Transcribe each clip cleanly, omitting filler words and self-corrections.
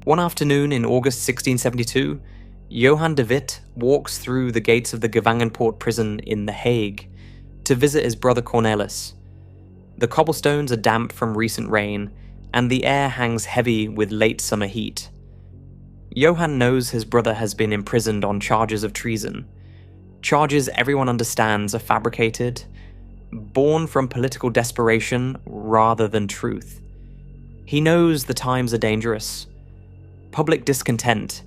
One afternoon in August 1672, Johan de Witt walks through the gates of the Gevangenpoort prison in The Hague to visit his brother Cornelis. The cobblestones are damp from recent rain, and the air hangs heavy with late summer heat. Johan knows his brother has been imprisoned on charges of treason, charges everyone understands are fabricated, born from political desperation rather than truth. He knows the times are dangerous. Public discontent,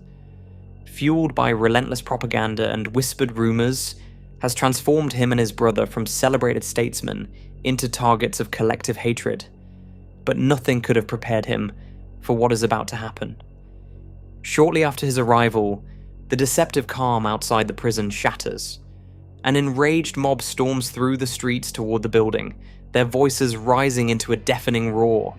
fueled by relentless propaganda and whispered rumors, has transformed him and his brother from celebrated statesmen into targets of collective hatred. But nothing could have prepared him for what is about to happen. Shortly after his arrival, the deceptive calm outside the prison shatters. An enraged mob storms through the streets toward the building, their voices rising into a deafening roar.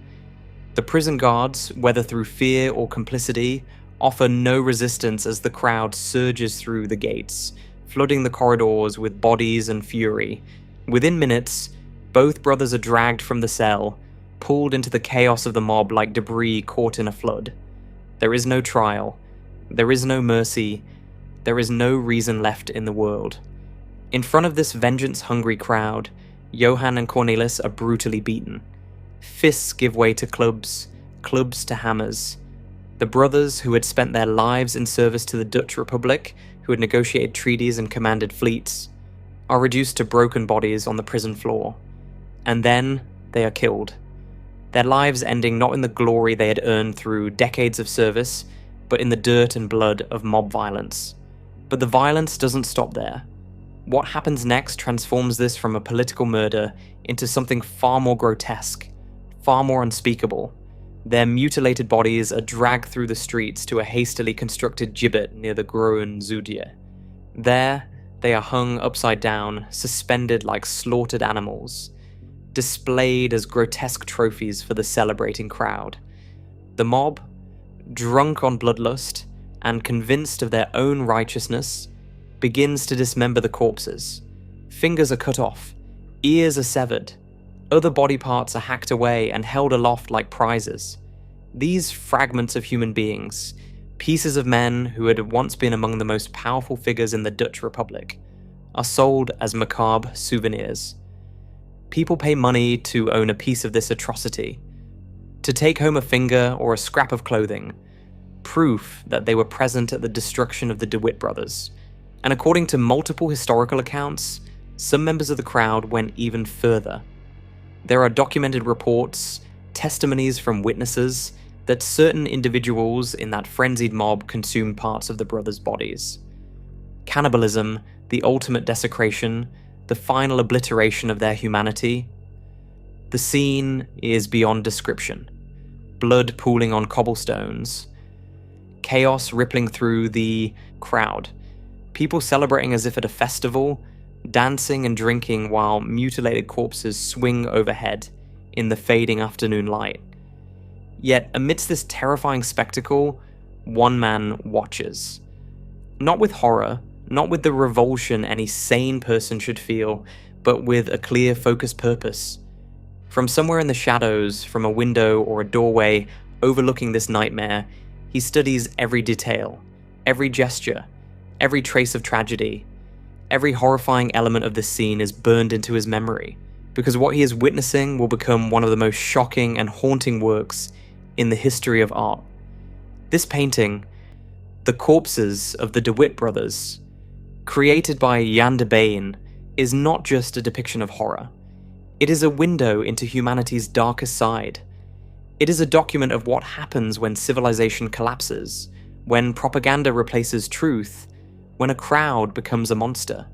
The prison guards, whether through fear or complicity, offer no resistance as the crowd surges through the gates, flooding the corridors with bodies and fury. Within minutes, both brothers are dragged from the cell, pulled into the chaos of the mob like debris caught in a flood. There is no trial. There is no mercy. There is no reason left in the world. In front of this vengeance-hungry crowd, Johan and Cornelis are brutally beaten. Fists give way to clubs, clubs to hammers. The brothers, who had spent their lives in service to the Dutch Republic, who had negotiated treaties and commanded fleets, are reduced to broken bodies on the prison floor. And then they are killed. Their lives ending not in the glory they had earned through decades of service, but in the dirt and blood of mob violence. But the violence doesn't stop there. What happens next transforms this from a political murder into something far more grotesque, far more unspeakable. Their mutilated bodies are dragged through the streets to a hastily constructed gibbet near the Groen Zuidier. There, they are hung upside down, suspended like slaughtered animals, displayed as grotesque trophies for the celebrating crowd. The mob, drunk on bloodlust and convinced of their own righteousness, begins to dismember the corpses. Fingers are cut off, ears are severed, other body parts are hacked away and held aloft like prizes. These fragments of human beings, pieces of men who had once been among the most powerful figures in the Dutch Republic, are sold as macabre souvenirs. People pay money to own a piece of this atrocity, to take home a finger or a scrap of clothing, proof that they were present at the destruction of the de Witt brothers. And according to multiple historical accounts, some members of the crowd went even further. There are documented reports, testimonies from witnesses, that certain individuals in that frenzied mob consumed parts of the brothers' bodies. Cannibalism, the ultimate desecration, the final obliteration of their humanity. The scene is beyond description. Blood pooling on cobblestones. Chaos rippling through the crowd. People celebrating as if at a festival, dancing and drinking while mutilated corpses swing overhead in the fading afternoon light. Yet amidst this terrifying spectacle, one man watches. Not with horror, not with the revulsion any sane person should feel, but with a clear, focused purpose. From somewhere in the shadows, from a window or a doorway overlooking this nightmare, he studies every detail, every gesture, every trace of tragedy. Every horrifying element of this scene is burned into his memory, because what he is witnessing will become one of the most shocking and haunting works in the history of art. This painting, The Corpses of the de Witt Brothers, created by Jan de Baen, is not just a depiction of horror. It is a window into humanity's darkest side. It is a document of what happens when civilization collapses, when propaganda replaces truth, when a crowd becomes a monster.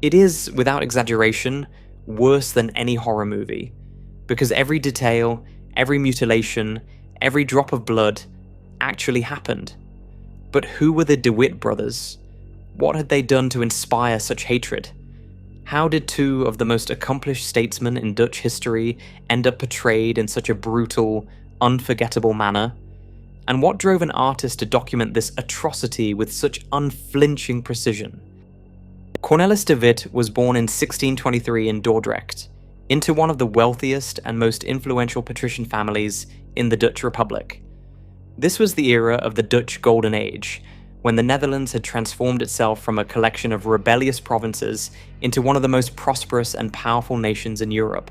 It is, without exaggeration, worse than any horror movie, because every detail, every mutilation, every drop of blood actually happened. But who were the de Witt brothers? What had they done to inspire such hatred? How did two of the most accomplished statesmen in Dutch history end up portrayed in such a brutal, unforgettable manner? And what drove an artist to document this atrocity with such unflinching precision? Cornelis de Witt was born in 1623 in Dordrecht, into one of the wealthiest and most influential patrician families in the Dutch Republic. This was the era of the Dutch Golden Age, when the Netherlands had transformed itself from a collection of rebellious provinces into one of the most prosperous and powerful nations in Europe.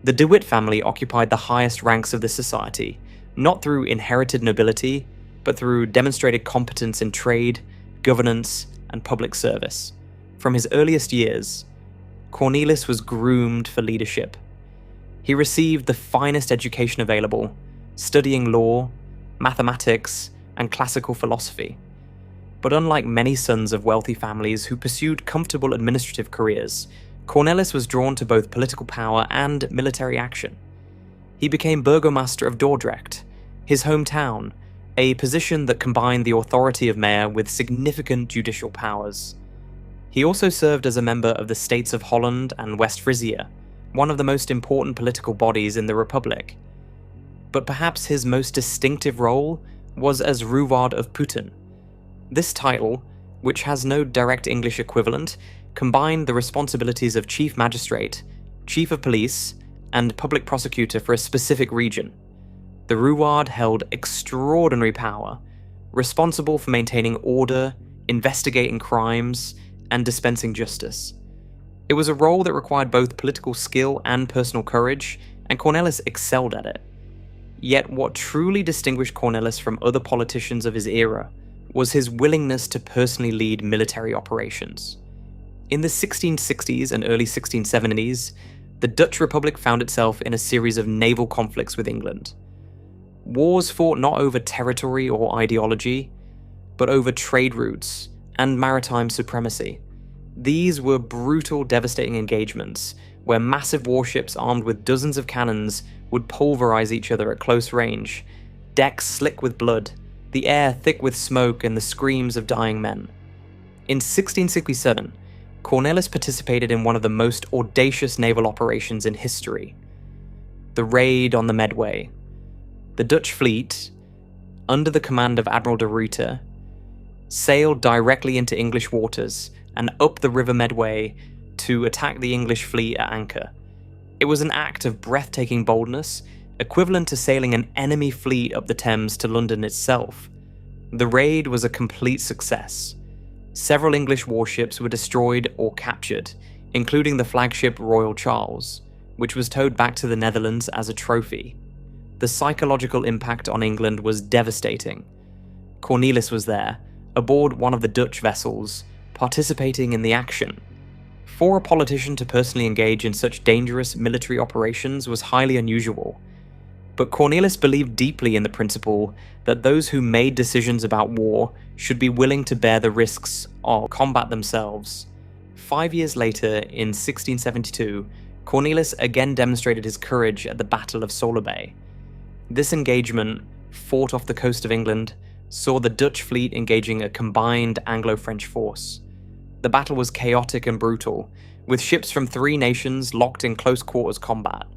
The De Witt family occupied the highest ranks of the society, not through inherited nobility, but through demonstrated competence in trade, governance, and public service. From his earliest years, Cornelis was groomed for leadership. He received the finest education available, studying law, mathematics, and classical philosophy. But unlike many sons of wealthy families who pursued comfortable administrative careers, Cornelis was drawn to both political power and military action. He became burgomaster of Dordrecht, his hometown, a position that combined the authority of mayor with significant judicial powers. He also served as a member of the States of Holland and West Frisia, one of the most important political bodies in the Republic. But perhaps his most distinctive role was as Ruwaard of Putten. This title, which has no direct English equivalent, combined the responsibilities of Chief Magistrate, Chief of Police, and Public Prosecutor for a specific region. The Ruwaard held extraordinary power, responsible for maintaining order, investigating crimes, and dispensing justice. It was a role that required both political skill and personal courage, and Cornelis excelled at it. Yet what truly distinguished Cornelis from other politicians of his era was his willingness to personally lead military operations. In the 1660s and early 1670s, the Dutch Republic found itself in a series of naval conflicts with England. Wars fought not over territory or ideology, but over trade routes and maritime supremacy. These were brutal, devastating engagements where massive warships armed with dozens of cannons would pulverize each other at close range, decks slick with blood, the air thick with smoke and the screams of dying men. In 1667, Cornelis participated in one of the most audacious naval operations in history, the raid on the Medway. The Dutch fleet, under the command of Admiral de Ruyter, sailed directly into English waters and up the River Medway to attack the English fleet at anchor. It was an act of breathtaking boldness, equivalent to sailing an enemy fleet up the Thames to London itself. The raid was a complete success. Several English warships were destroyed or captured, including the flagship Royal Charles, which was towed back to the Netherlands as a trophy. The psychological impact on England was devastating. Cornelis was there, aboard one of the Dutch vessels, participating in the action. For a politician to personally engage in such dangerous military operations was highly unusual. But Cornelis believed deeply in the principle that those who made decisions about war should be willing to bear the risks of combat themselves. 5 years later, in 1672, Cornelis again demonstrated his courage at the Battle of Solar Bay. This engagement, fought off the coast of England, saw the Dutch fleet engaging a combined Anglo-French force. The battle was chaotic and brutal, with ships from 3 nations locked in close quarters combat.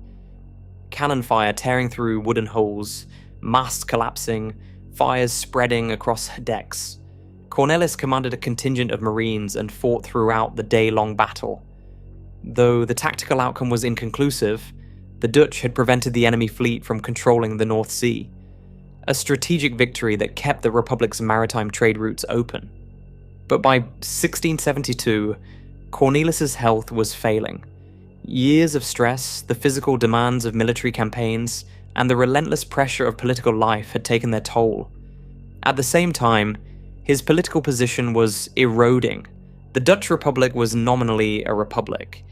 Cannon fire tearing through wooden hulls, masts collapsing, fires spreading across decks. Cornelis commanded a contingent of Marines and fought throughout the day-long battle. Though the tactical outcome was inconclusive, the Dutch had prevented the enemy fleet from controlling the North Sea, a strategic victory that kept the Republic's maritime trade routes open. But by 1672, Cornelis's health was failing. Years of stress, the physical demands of military campaigns, and the relentless pressure of political life had taken their toll. At the same time, his political position was eroding. The Dutch Republic was nominally a republic,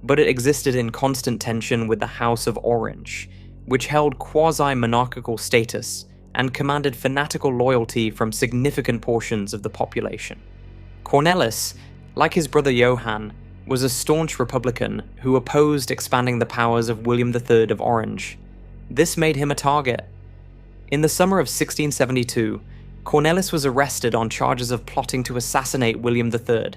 but it existed in constant tension with the House of Orange, which held quasi-monarchical status and commanded fanatical loyalty from significant portions of the population. Cornelis, like his brother Johann, was a staunch Republican who opposed expanding the powers of William III of Orange. This made him a target. In the summer of 1672, Cornelis was arrested on charges of plotting to assassinate William III.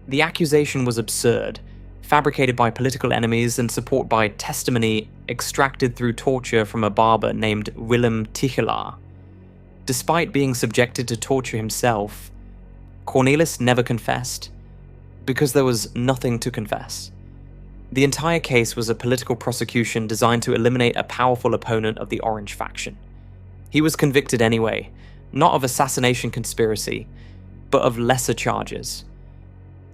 The accusation was absurd, fabricated by political enemies and supported by testimony extracted through torture from a barber named Willem Tichelaar. Despite being subjected to torture himself, Cornelis never confessed, because there was nothing to confess. The entire case was a political prosecution designed to eliminate a powerful opponent of the Orange faction. He was convicted anyway, not of assassination conspiracy, but of lesser charges.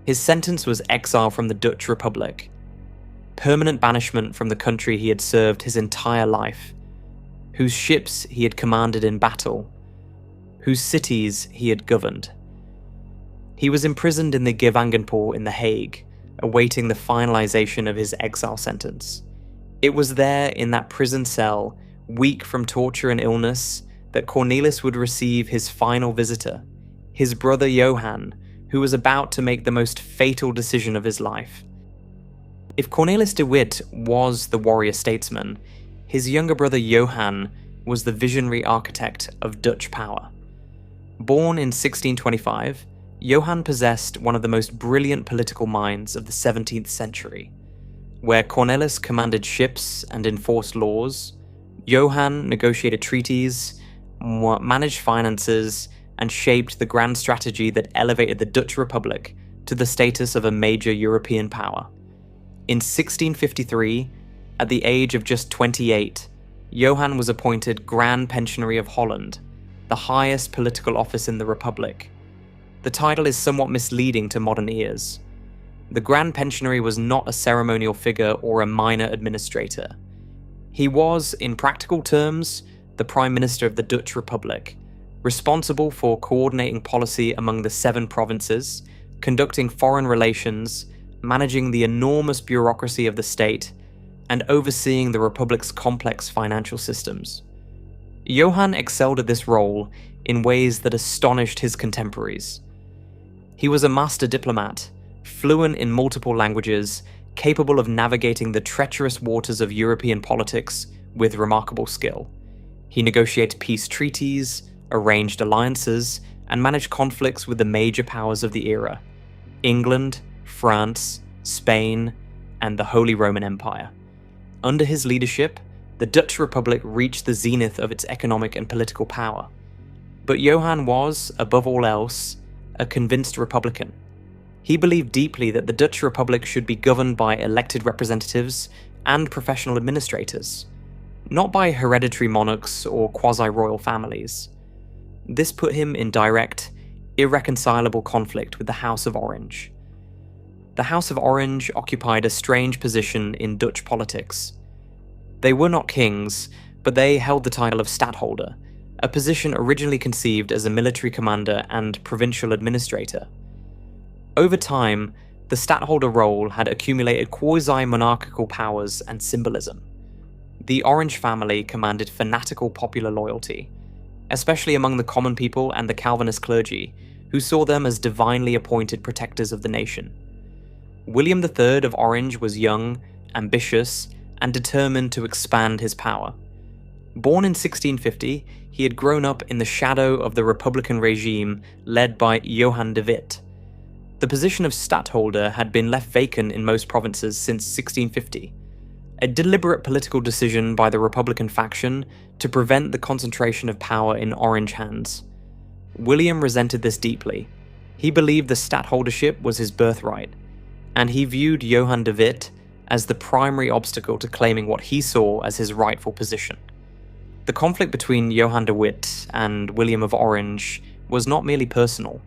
His sentence was exile from the Dutch Republic, permanent banishment from the country he had served his entire life, whose ships he had commanded in battle, whose cities he had governed. He was imprisoned in the Gevangenpoort in The Hague, awaiting the finalization of his exile sentence. It was there, in that prison cell, weak from torture and illness, that Cornelis would receive his final visitor, his brother Johan, who was about to make the most fatal decision of his life. If Cornelis de Witt was the warrior statesman, his younger brother Johan was the visionary architect of Dutch power. Born in 1625, Johan possessed one of the most brilliant political minds of the 17th century. Where Cornelis commanded ships and enforced laws, Johan negotiated treaties, managed finances, and shaped the grand strategy that elevated the Dutch Republic to the status of a major European power. In 1653, at the age of just 28, Johan was appointed Grand Pensionary of Holland, the highest political office in the Republic. The title is somewhat misleading to modern ears. The Grand Pensionary was not a ceremonial figure or a minor administrator. He was, in practical terms, the Prime Minister of the Dutch Republic, responsible for coordinating policy among the 7 provinces, conducting foreign relations, managing the enormous bureaucracy of the state, and overseeing the Republic's complex financial systems. Johan excelled at this role in ways that astonished his contemporaries. He was a master diplomat, fluent in multiple languages, capable of navigating the treacherous waters of European politics with remarkable skill. He negotiated peace treaties, arranged alliances, and managed conflicts with the major powers of the era: England, France, Spain, and the Holy Roman Empire. Under his leadership, the Dutch Republic reached the zenith of its economic and political power. But Johan was, above all else, a convinced Republican. He believed deeply that the Dutch Republic should be governed by elected representatives and professional administrators, not by hereditary monarchs or quasi-royal families. This put him in direct, irreconcilable conflict with the House of Orange. The House of Orange occupied a strange position in Dutch politics. They were not kings, but they held the title of stadtholder, a position originally conceived as a military commander and provincial administrator. Over time, the stadtholder role had accumulated quasi-monarchical powers and symbolism. The Orange family commanded fanatical popular loyalty, especially among the common people and the Calvinist clergy, who saw them as divinely appointed protectors of the nation. William III of Orange was young, ambitious, and determined to expand his power. Born in 1650, he had grown up in the shadow of the Republican regime led by Johan de Witt. The position of stadtholder had been left vacant in most provinces since 1650, a deliberate political decision by the Republican faction to prevent the concentration of power in Orange hands. William resented this deeply. He believed the stadtholdership was his birthright, and he viewed Johan de Witt as the primary obstacle to claiming what he saw as his rightful position. The conflict between Johan de Witt and William of Orange was not merely personal.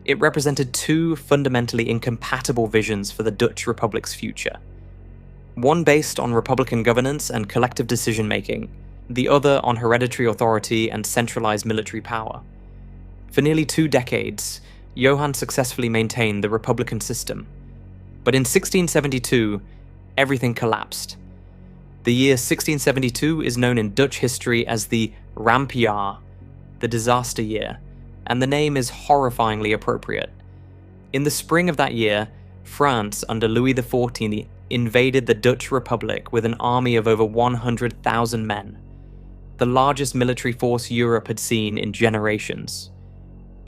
It represented 2 fundamentally incompatible visions for the Dutch Republic's future. One based on republican governance and collective decision-making, the other on hereditary authority and centralized military power. For nearly 2 decades, Johan successfully maintained the republican system. But in 1672, everything collapsed. The year 1672 is known in Dutch history as the Rampjaar, the disaster year, and the name is horrifyingly appropriate. In the spring of that year, France under Louis XIV invaded the Dutch Republic with an army of over 100,000 men, the largest military force Europe had seen in generations.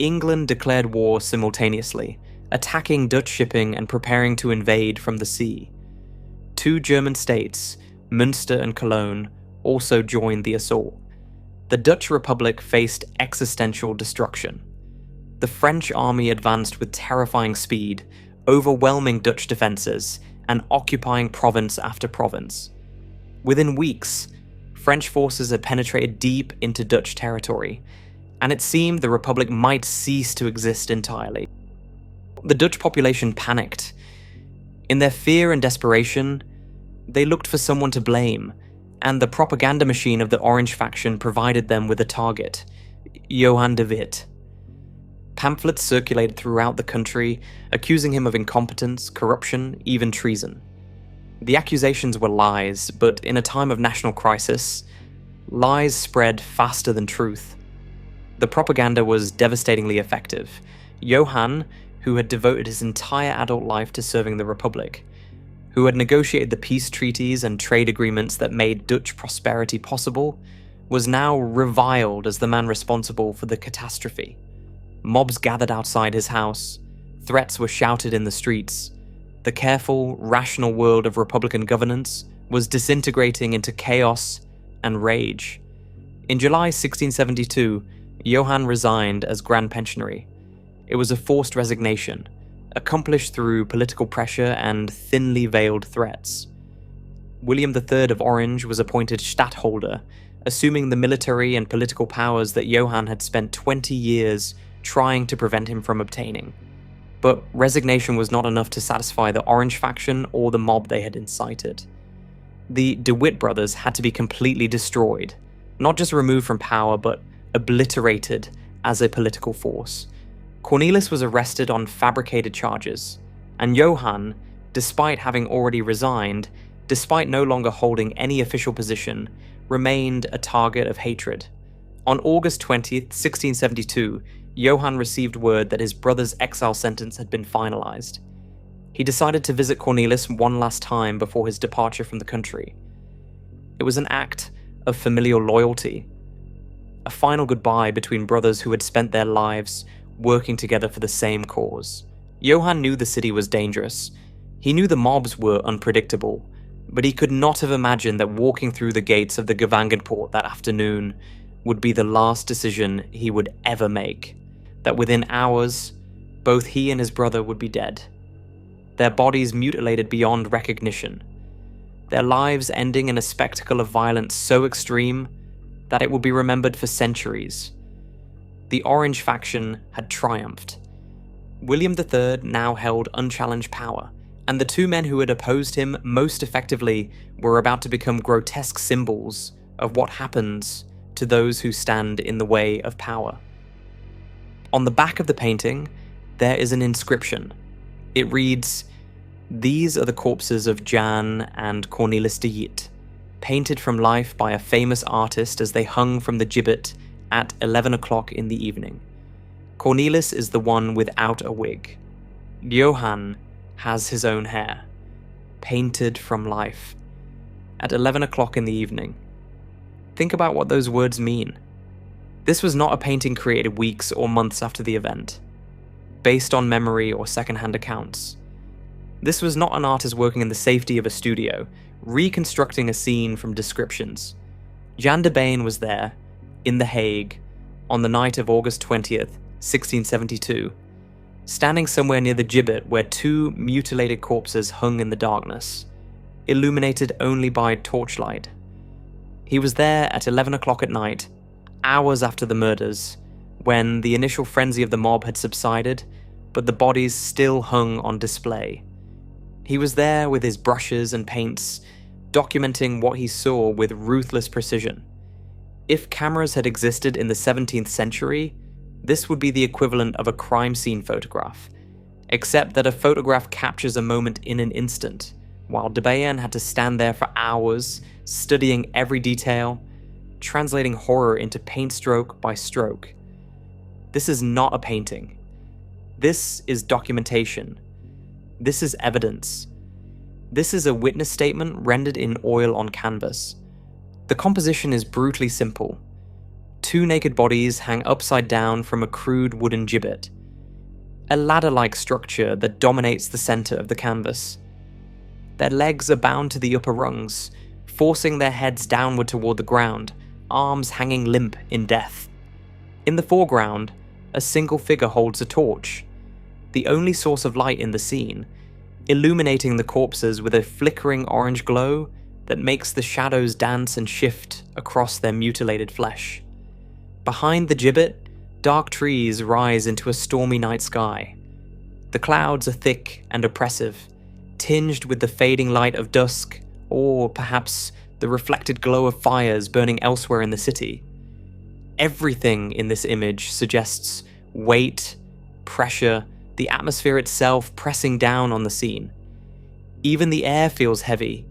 England declared war simultaneously, attacking Dutch shipping and preparing to invade from the sea. 2 German states, Münster and Cologne, also joined the assault. The Dutch Republic faced existential destruction. The French army advanced with terrifying speed, overwhelming Dutch defences and occupying province after province. Within weeks, French forces had penetrated deep into Dutch territory, and it seemed the Republic might cease to exist entirely. The Dutch population panicked. In their fear and desperation, they looked for someone to blame, and the propaganda machine of the Orange faction provided them with a target: Johan de Witt. Pamphlets circulated throughout the country, accusing him of incompetence, corruption, even treason. The accusations were lies, but in a time of national crisis, lies spread faster than truth. The propaganda was devastatingly effective. Johan, who had devoted his entire adult life to serving the Republic, who had negotiated the peace treaties and trade agreements that made Dutch prosperity possible, was now reviled as the man responsible for the catastrophe. Mobs gathered outside his house. Threats were shouted in the streets. The careful, rational world of Republican governance was disintegrating into chaos and rage. In July 1672, Johan resigned as Grand Pensionary. It was a forced resignation, accomplished through political pressure and thinly veiled threats. William III of Orange was appointed Stadtholder, assuming the military and political powers that Johan had spent 20 years trying to prevent him from obtaining. But resignation was not enough to satisfy the Orange faction or the mob they had incited. The de Witt brothers had to be completely destroyed, not just removed from power, but obliterated as a political force. Cornelis was arrested on fabricated charges, and Johan, despite having already resigned, despite no longer holding any official position, remained a target of hatred. On August 20th, 1672, Johan received word that his brother's exile sentence had been finalized. He decided to visit Cornelis one last time before his departure from the country. It was an act of familial loyalty, a final goodbye between brothers who had spent their lives working together for the same cause. Johan knew the city was dangerous. He knew the mobs were unpredictable, but he could not have imagined that walking through the gates of the Gevangenpoort that afternoon would be the last decision he would ever make. That within hours, both he and his brother would be dead. Their bodies mutilated beyond recognition. Their lives ending in a spectacle of violence so extreme that it would be remembered for centuries. The Orange faction had triumphed. William III now held unchallenged power, and the two men who had opposed him most effectively were about to become grotesque symbols of what happens to those who stand in the way of power. On the back of the painting, there is an inscription. It reads, "These are the corpses of Jan and Cornelis de Witt, painted from life by a famous artist as they hung from the gibbet at 11 o'clock in the evening. Cornelis is the one without a wig. Johan has his own hair, painted from life, at 11 o'clock in the evening." Think about what those words mean. This was not a painting created weeks or months after the event, based on memory or second-hand accounts. This was not an artist working in the safety of a studio, reconstructing a scene from descriptions. Jan de Baen was there, in The Hague, on the night of August 20th, 1672, standing somewhere near the gibbet where two mutilated corpses hung in the darkness, illuminated only by torchlight. He was there at 11 o'clock at night, hours after the murders, when the initial frenzy of the mob had subsided, but the bodies still hung on display. He was there with his brushes and paints, documenting what he saw with ruthless precision. If cameras had existed in the 17th century, this would be the equivalent of a crime scene photograph, except that a photograph captures a moment in an instant, while de Baen had to stand there for hours, studying every detail, translating horror into paint stroke by stroke. This is not a painting. This is documentation. This is evidence. This is a witness statement rendered in oil on canvas. The composition is brutally simple. Two naked bodies hang upside down from a crude wooden gibbet, a ladder-like structure that dominates the center of the canvas. Their legs are bound to the upper rungs, forcing their heads downward toward the ground, arms hanging limp in death. In the foreground, a single figure holds a torch, the only source of light in the scene, illuminating the corpses with a flickering orange glow that makes the shadows dance and shift across their mutilated flesh. Behind the gibbet, dark trees rise into a stormy night sky. The clouds are thick and oppressive, tinged with the fading light of dusk, or perhaps the reflected glow of fires burning elsewhere in the city. Everything in this image suggests weight, pressure, the atmosphere itself pressing down on the scene. Even the air feels heavy,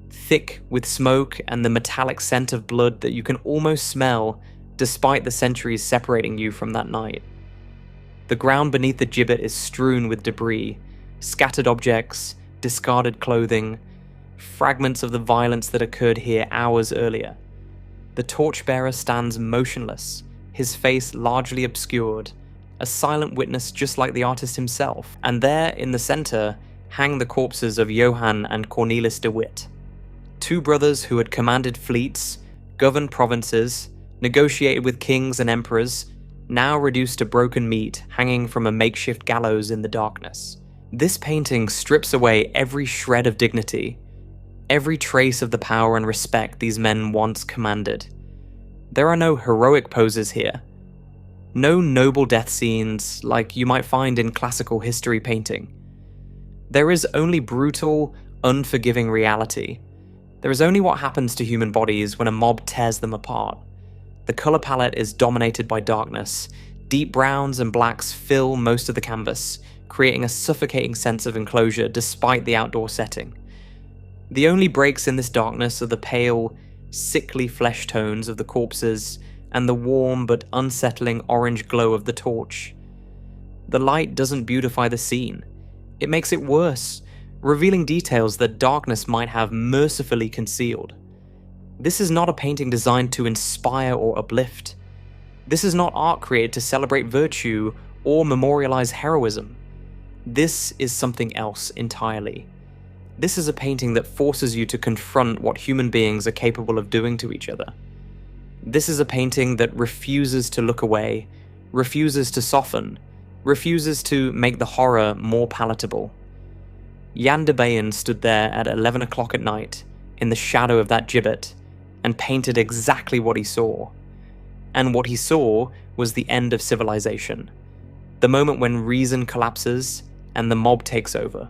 thick with smoke and the metallic scent of blood that you can almost smell despite the centuries separating you from that night. The ground beneath the gibbet is strewn with debris, scattered objects, discarded clothing, fragments of the violence that occurred here hours earlier. The torchbearer stands motionless, his face largely obscured, a silent witness just like the artist himself, and there in the center hang the corpses of Johan and Cornelis de Witt, two brothers who had commanded fleets, governed provinces, negotiated with kings and emperors, now reduced to broken meat hanging from a makeshift gallows in the darkness. This painting strips away every shred of dignity, every trace of the power and respect these men once commanded. There are no heroic poses here, no noble death scenes like you might find in classical history painting. There is only brutal, unforgiving reality. There is only what happens to human bodies when a mob tears them apart. The color palette is dominated by darkness. Deep browns and blacks fill most of the canvas, creating a suffocating sense of enclosure despite the outdoor setting. The only breaks in this darkness are the pale, sickly flesh tones of the corpses and the warm but unsettling orange glow of the torch. The light doesn't beautify the scene. It makes it worse, revealing details that darkness might have mercifully concealed. This is not a painting designed to inspire or uplift. This is not art created to celebrate virtue or memorialize heroism. This is something else entirely. This is a painting that forces you to confront what human beings are capable of doing to each other. This is a painting that refuses to look away, refuses to soften, refuses to make the horror more palatable. Jan de Baen stood there at 11 o'clock at night, in the shadow of that gibbet, and painted exactly what he saw. And what he saw was the end of civilization. The moment when reason collapses and the mob takes over.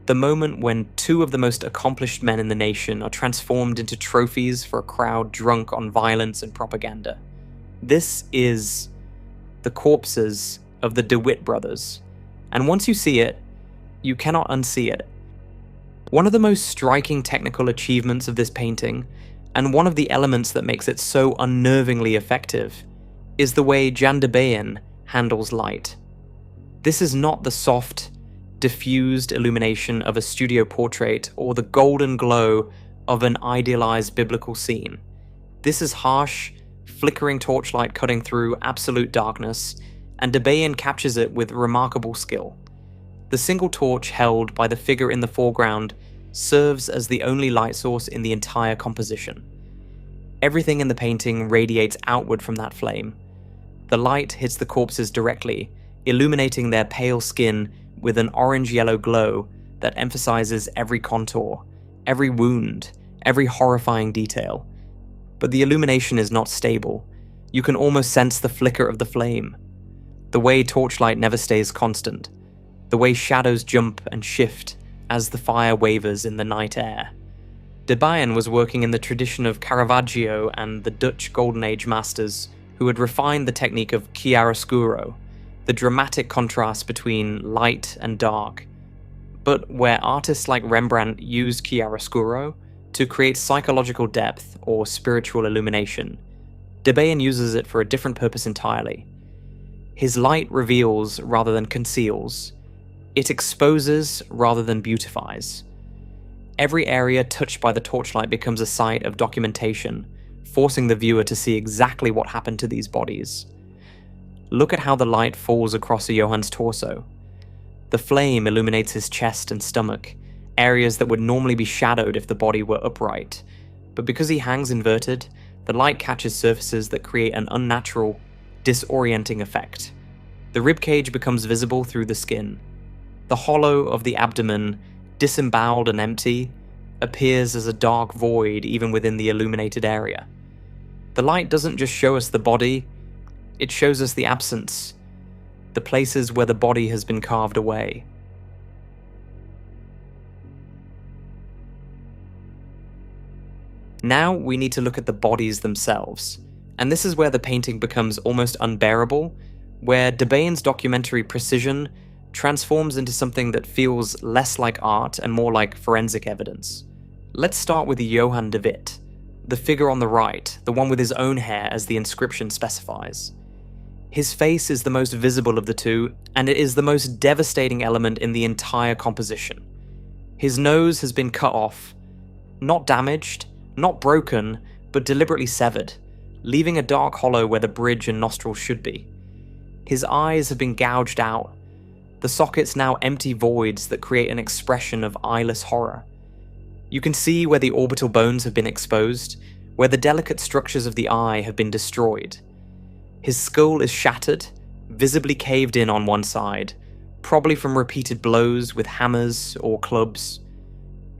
The moment when two of the most accomplished men in the nation are transformed into trophies for a crowd drunk on violence and propaganda. This is the corpses of the de Witt brothers. And once you see it, you cannot unsee it. One of the most striking technical achievements of this painting, and one of the elements that makes it so unnervingly effective, is the way Jan de Baen handles light. This is not the soft, diffused illumination of a studio portrait or the golden glow of an idealized biblical scene. This is harsh, flickering torchlight cutting through absolute darkness, and de Baen captures it with remarkable skill. The single torch held by the figure in the foreground serves as the only light source in the entire composition. Everything in the painting radiates outward from that flame. The light hits the corpses directly, illuminating their pale skin with an orange-yellow glow that emphasizes every contour, every wound, every horrifying detail. But the illumination is not stable. You can almost sense the flicker of the flame. The way torchlight never stays constant. The way shadows jump and shift as the fire wavers in the night air. De Baen was working in the tradition of Caravaggio and the Dutch Golden Age masters who had refined the technique of chiaroscuro, the dramatic contrast between light and dark. But where artists like Rembrandt used chiaroscuro to create psychological depth or spiritual illumination, de Baen uses it for a different purpose entirely. His light reveals rather than conceals. It exposes rather than beautifies. Every area touched by the torchlight becomes a site of documentation, forcing the viewer to see exactly what happened to these bodies. Look at how the light falls across Johan's torso. The flame illuminates his chest and stomach, areas that would normally be shadowed if the body were upright. But because he hangs inverted, the light catches surfaces that create an unnatural, disorienting effect. The ribcage becomes visible through the skin. The hollow of the abdomen, disemboweled and empty, appears as a dark void even within the illuminated area. The light doesn't just show us the body, it shows us the absence, the places where the body has been carved away. Now we need to look at the bodies themselves, and this is where the painting becomes almost unbearable, where de Baen's documentary precision transforms into something that feels less like art and more like forensic evidence. Let's start with Johan de Witt, the figure on the right, the one with his own hair as the inscription specifies. His face is the most visible of the two, and it is the most devastating element in the entire composition. His nose has been cut off, not damaged, not broken, but deliberately severed, leaving a dark hollow where the bridge and nostrils should be. His eyes have been gouged out, the sockets now empty voids that create an expression of eyeless horror. You can see where the orbital bones have been exposed, where the delicate structures of the eye have been destroyed. His skull is shattered, visibly caved in on one side, probably from repeated blows with hammers or clubs.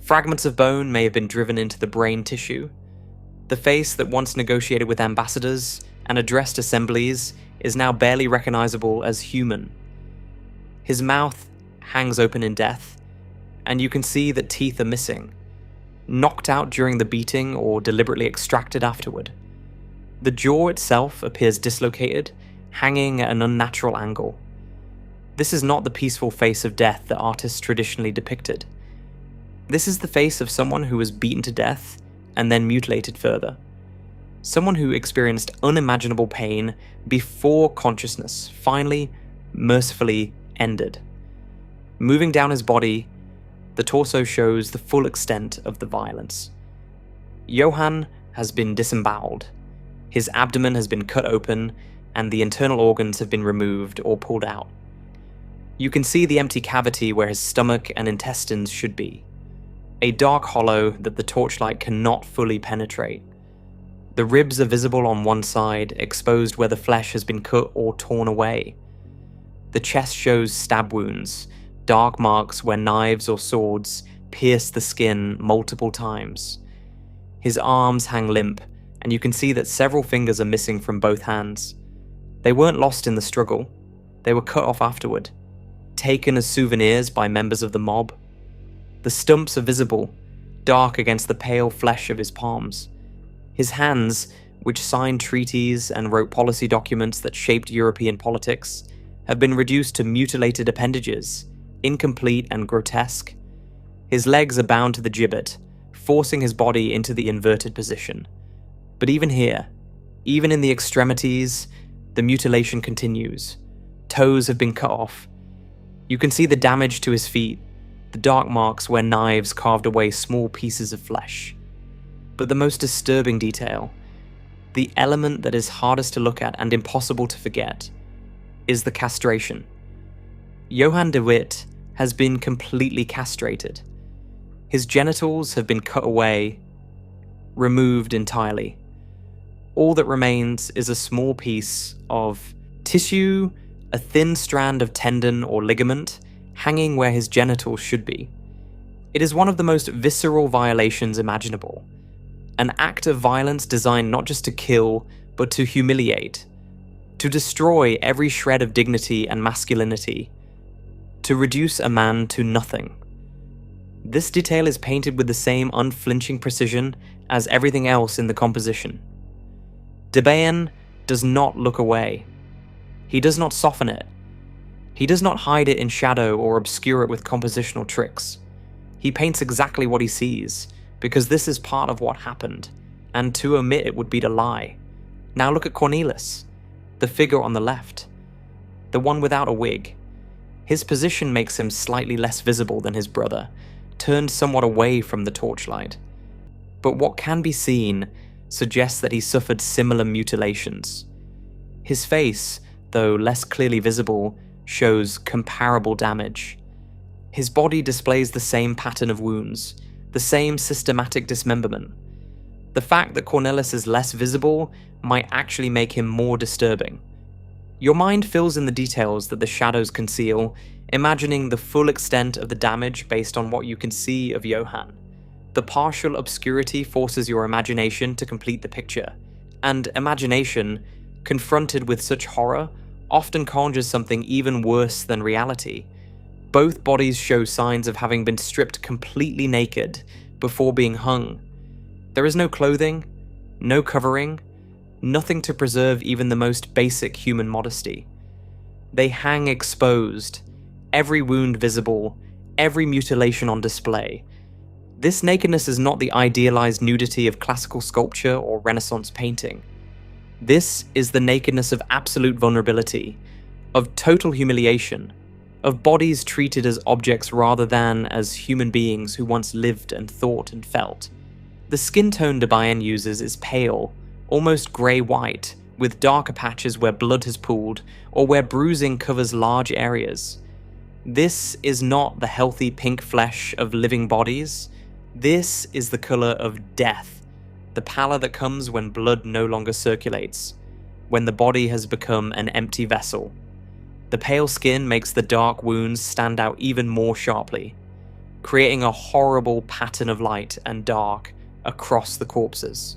Fragments of bone may have been driven into the brain tissue. The face that once negotiated with ambassadors and addressed assemblies is now barely recognizable as human. His mouth hangs open in death, and you can see that teeth are missing, knocked out during the beating or deliberately extracted afterward. The jaw itself appears dislocated, hanging at an unnatural angle. This is not the peaceful face of death that artists traditionally depicted. This is the face of someone who was beaten to death and then mutilated further. Someone who experienced unimaginable pain before consciousness finally, mercifully ended. Moving down his body, the torso shows the full extent of the violence. Johan has been disemboweled. His abdomen has been cut open, and the internal organs have been removed or pulled out. You can see the empty cavity where his stomach and intestines should be. A dark hollow that the torchlight cannot fully penetrate. The ribs are visible on one side, exposed where the flesh has been cut or torn away. The chest shows stab wounds, dark marks where knives or swords pierced the skin multiple times. His arms hang limp, and you can see that several fingers are missing from both hands. They weren't lost in the struggle, they were cut off afterward, taken as souvenirs by members of the mob. The stumps are visible, dark against the pale flesh of his palms. His hands, which signed treaties and wrote policy documents that shaped European politics, have been reduced to mutilated appendages, incomplete and grotesque. His legs are bound to the gibbet, forcing his body into the inverted position. But even here, even in the extremities, the mutilation continues. Toes have been cut off. You can see the damage to his feet, the dark marks where knives carved away small pieces of flesh. But the most disturbing detail, the element that is hardest to look at and impossible to forget, is the castration. Johan de Witt has been completely castrated. His genitals have been cut away, removed entirely. All that remains is a small piece of tissue, a thin strand of tendon or ligament, hanging where his genitals should be. It is one of the most visceral violations imaginable. An act of violence designed not just to kill, but to humiliate, to destroy every shred of dignity and masculinity, to reduce a man to nothing. This detail is painted with the same unflinching precision as everything else in the composition. De Baen does not look away. He does not soften it. He does not hide it in shadow or obscure it with compositional tricks. He paints exactly what he sees, because this is part of what happened, and to omit it would be to lie. Now look at Cornelis, the figure on the left, the one without a wig. His position makes him slightly less visible than his brother, turned somewhat away from the torchlight. But what can be seen suggests that he suffered similar mutilations. His face, though less clearly visible, shows comparable damage. His body displays the same pattern of wounds, the same systematic dismemberment. The fact that Cornelis is less visible might actually make him more disturbing. Your mind fills in the details that the shadows conceal, imagining the full extent of the damage based on what you can see of Johan. The partial obscurity forces your imagination to complete the picture, and imagination, confronted with such horror, often conjures something even worse than reality. Both bodies show signs of having been stripped completely naked before being hung. There is no clothing, no covering, nothing to preserve even the most basic human modesty. They hang exposed, every wound visible, every mutilation on display. This nakedness is not the idealized nudity of classical sculpture or Renaissance painting. This is the nakedness of absolute vulnerability, of total humiliation, of bodies treated as objects rather than as human beings who once lived and thought and felt. The skin tone Baen uses is pale, almost grey-white, with darker patches where blood has pooled or where bruising covers large areas. This is not the healthy pink flesh of living bodies. This is the colour of death, the pallor that comes when blood no longer circulates, when the body has become an empty vessel. The pale skin makes the dark wounds stand out even more sharply, creating a horrible pattern of light and dark across the corpses.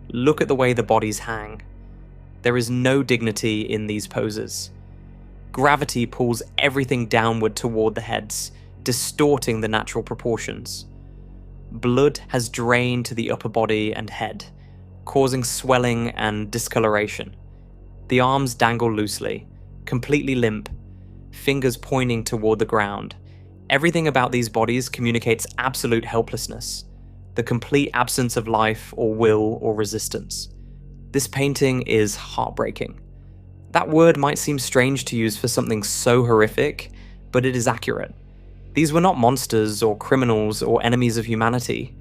Look at the way the bodies hang. There is no dignity in these poses. Gravity pulls everything downward toward the heads, distorting the natural proportions. Blood has drained to the upper body and head, causing swelling and discoloration. The arms dangle loosely, completely limp, fingers pointing toward the ground. Everything about these bodies communicates absolute helplessness, the complete absence of life or will or resistance. This painting is heartbreaking. That word might seem strange to use for something so horrific, but it is accurate. These were not monsters or criminals or enemies of humanity.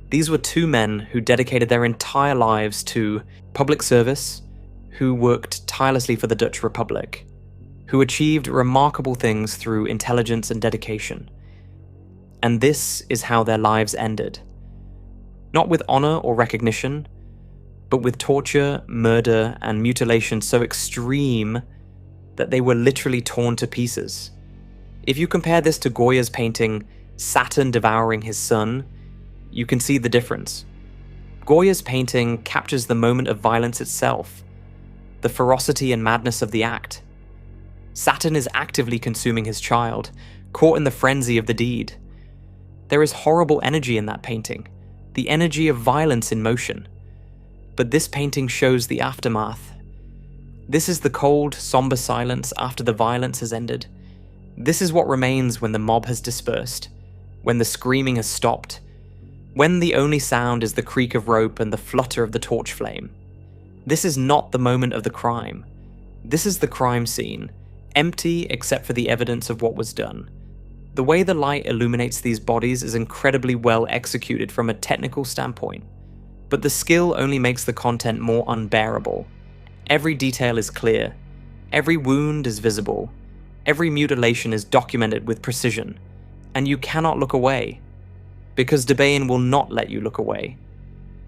These were two men who dedicated their entire lives to public service, who worked tirelessly for the Dutch Republic, who achieved remarkable things through intelligence and dedication. And this is how their lives ended. Not with honor or recognition, but with torture, murder, and mutilation so extreme that they were literally torn to pieces. If you compare this to Goya's painting, Saturn Devouring His Son, you can see the difference. Goya's painting captures the moment of violence itself, the ferocity and madness of the act. Saturn is actively consuming his child, caught in the frenzy of the deed. There is horrible energy in that painting, the energy of violence in motion. But this painting shows the aftermath. This is the cold, somber silence after the violence has ended. This is what remains when the mob has dispersed, when the screaming has stopped, when the only sound is the creak of rope and the flutter of the torch flame. This is not the moment of the crime. This is the crime scene, empty except for the evidence of what was done. The way the light illuminates these bodies is incredibly well executed from a technical standpoint, but the skill only makes the content more unbearable. Every detail is clear, every wound is visible, every mutilation is documented with precision, and you cannot look away, because Baen will not let you look away.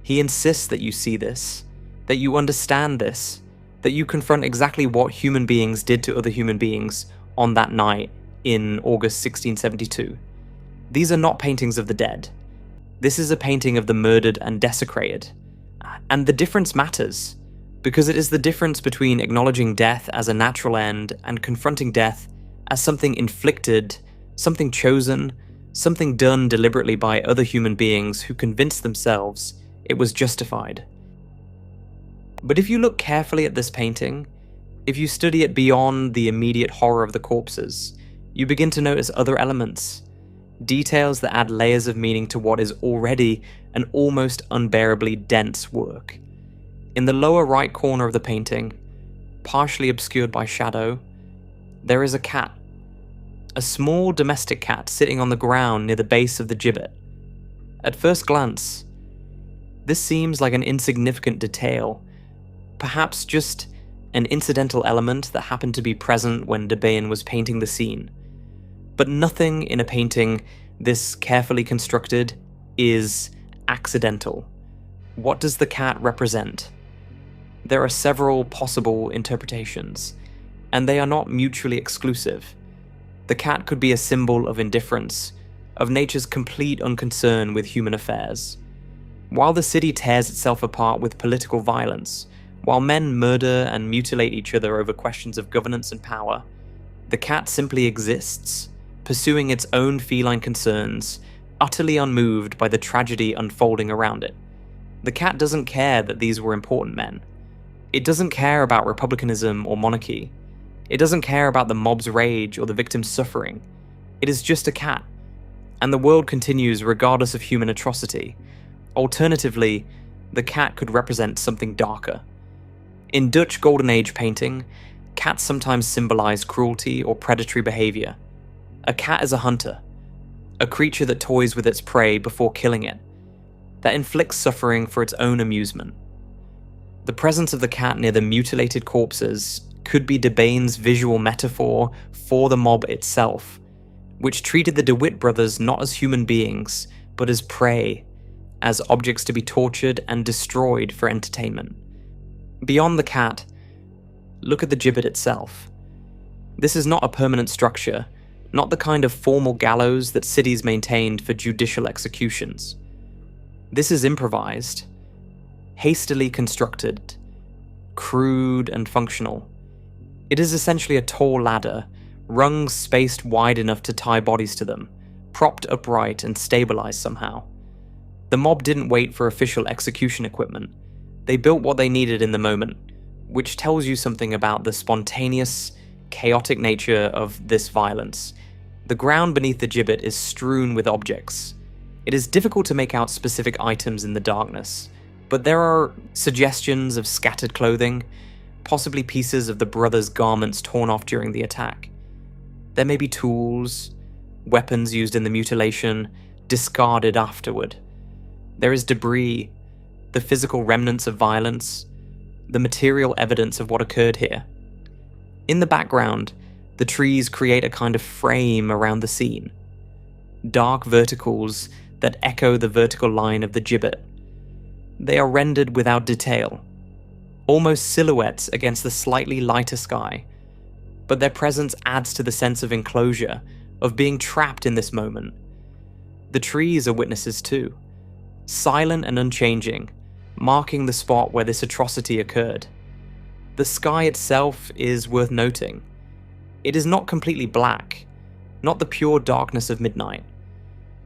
He insists that you see this, that you understand this, that you confront exactly what human beings did to other human beings on that night in August 1672. These are not paintings of the dead. This is a painting of the murdered and desecrated. And the difference matters, because it is the difference between acknowledging death as a natural end and confronting death as something inflicted, something chosen, something done deliberately by other human beings who convinced themselves it was justified. But if you look carefully at this painting, if you study it beyond the immediate horror of the corpses, you begin to notice other elements, details that add layers of meaning to what is already an almost unbearably dense work. In the lower right corner of the painting, partially obscured by shadow, there is a cat. A small domestic cat sitting on the ground near the base of the gibbet. At first glance, this seems like an insignificant detail, perhaps just an incidental element that happened to be present when Baen was painting the scene. But nothing in a painting this carefully constructed is accidental. What does the cat represent? There are several possible interpretations, and they are not mutually exclusive. The cat could be a symbol of indifference, of nature's complete unconcern with human affairs. While the city tears itself apart with political violence, while men murder and mutilate each other over questions of governance and power, the cat simply exists, pursuing its own feline concerns, utterly unmoved by the tragedy unfolding around it. The cat doesn't care that these were important men. It doesn't care about republicanism or monarchy. It doesn't care about the mob's rage or the victim's suffering. It is just a cat, and the world continues regardless of human atrocity. Alternatively, the cat could represent something darker. In Dutch Golden Age painting, cats sometimes symbolize cruelty or predatory behavior. A cat is a hunter, a creature that toys with its prey before killing it, that inflicts suffering for its own amusement. The presence of the cat near the mutilated corpses could be Baen's visual metaphor for the mob itself, which treated the Witt brothers not as human beings, but as prey, as objects to be tortured and destroyed for entertainment. Beyond the cat, look at the gibbet itself. This is not a permanent structure, not the kind of formal gallows that cities maintained for judicial executions. This is improvised, hastily constructed, crude and functional. It is essentially a tall ladder, rungs spaced wide enough to tie bodies to them, propped upright and stabilized somehow. The mob didn't wait for official execution equipment. They built what they needed in the moment, which tells you something about the spontaneous, chaotic nature of this violence. The ground beneath the gibbet is strewn with objects. It is difficult to make out specific items in the darkness, but there are suggestions of scattered clothing, possibly pieces of the brothers' garments torn off during the attack. There may be tools, weapons used in the mutilation, discarded afterward. There is debris, the physical remnants of violence, the material evidence of what occurred here. In the background, the trees create a kind of frame around the scene. Dark verticals that echo the vertical line of the gibbet. They are rendered without detail, almost silhouettes against the slightly lighter sky, but their presence adds to the sense of enclosure, of being trapped in this moment. The trees are witnesses too, silent and unchanging, marking the spot where this atrocity occurred. The sky itself is worth noting. It is not completely black, not the pure darkness of midnight.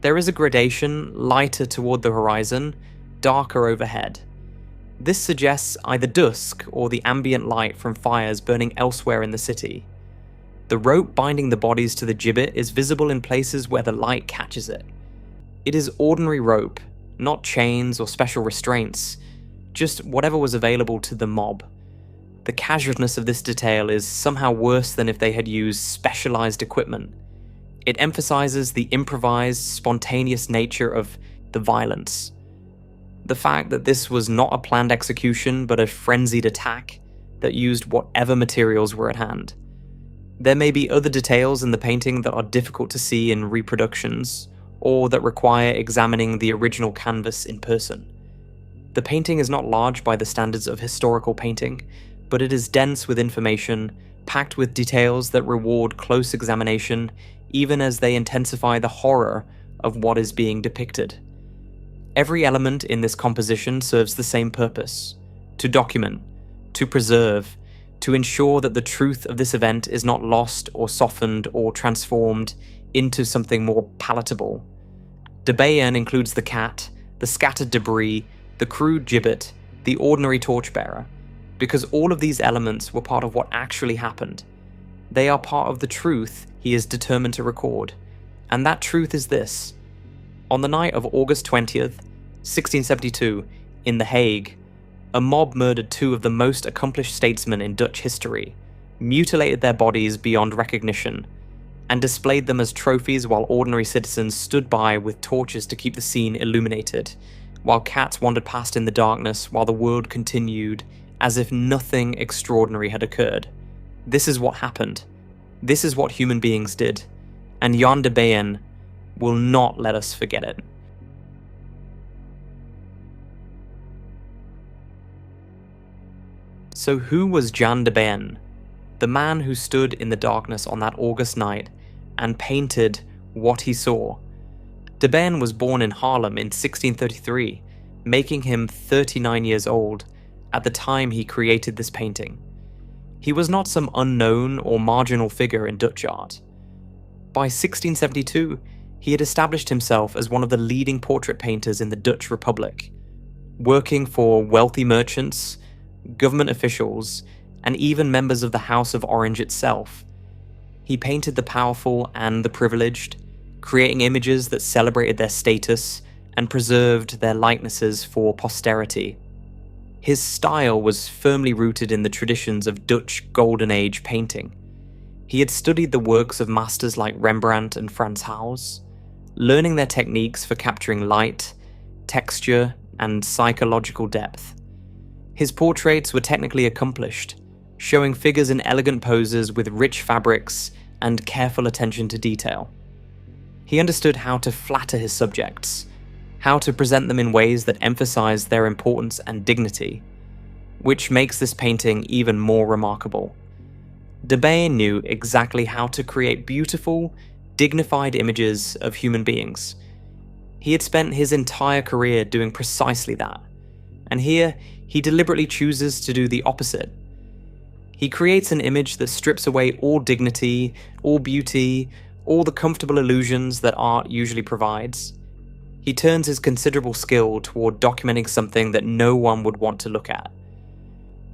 There is a gradation, lighter toward the horizon, darker overhead. This suggests either dusk or the ambient light from fires burning elsewhere in the city. The rope binding the bodies to the gibbet is visible in places where the light catches it. It is ordinary rope, not chains or special restraints, just whatever was available to the mob. The casualness of this detail is somehow worse than if they had used specialized equipment. It emphasizes the improvised, spontaneous nature of the violence. The fact that this was not a planned execution but a frenzied attack that used whatever materials were at hand. There may be other details in the painting that are difficult to see in reproductions, or that require examining the original canvas in person. The painting is not large by the standards of historical painting, but it is dense with information, packed with details that reward close examination, even as they intensify the horror of what is being depicted. Every element in this composition serves the same purpose: to document, to preserve, to ensure that the truth of this event is not lost or softened or transformed into something more palatable. Baen includes the cat, the scattered debris, the crude gibbet, the ordinary torchbearer, because all of these elements were part of what actually happened. They are part of the truth he is determined to record, and that truth is this. On the night of August 20th, 1672, in The Hague, a mob murdered two of the most accomplished statesmen in Dutch history, mutilated their bodies beyond recognition, and displayed them as trophies while ordinary citizens stood by with torches to keep the scene illuminated, while cats wandered past in the darkness while the world continued as if nothing extraordinary had occurred. This is what happened. This is what human beings did, and Jan de Baen will not let us forget it. So who was Jan de Baen, the man who stood in the darkness on that August night and painted what he saw? De Baen was born in Haarlem in 1633, making him 39 years old at the time he created this painting. He was not some unknown or marginal figure in Dutch art. By 1672, he had established himself as one of the leading portrait painters in the Dutch Republic, working for wealthy merchants, government officials, and even members of the House of Orange itself. He painted the powerful and the privileged, creating images that celebrated their status and preserved their likenesses for posterity. His style was firmly rooted in the traditions of Dutch Golden Age painting. He had studied the works of masters like Rembrandt and Frans Hals, learning their techniques for capturing light, texture, and psychological depth. His portraits were technically accomplished, showing figures in elegant poses with rich fabrics and careful attention to detail. He understood how to flatter his subjects, how to present them in ways that emphasized their importance and dignity, which makes this painting even more remarkable. De Baen knew exactly how to create beautiful, dignified images of human beings. He had spent his entire career doing precisely that, and here he deliberately chooses to do the opposite. He creates an image that strips away all dignity, all beauty, all the comfortable illusions that art usually provides. He turns his considerable skill toward documenting something that no one would want to look at.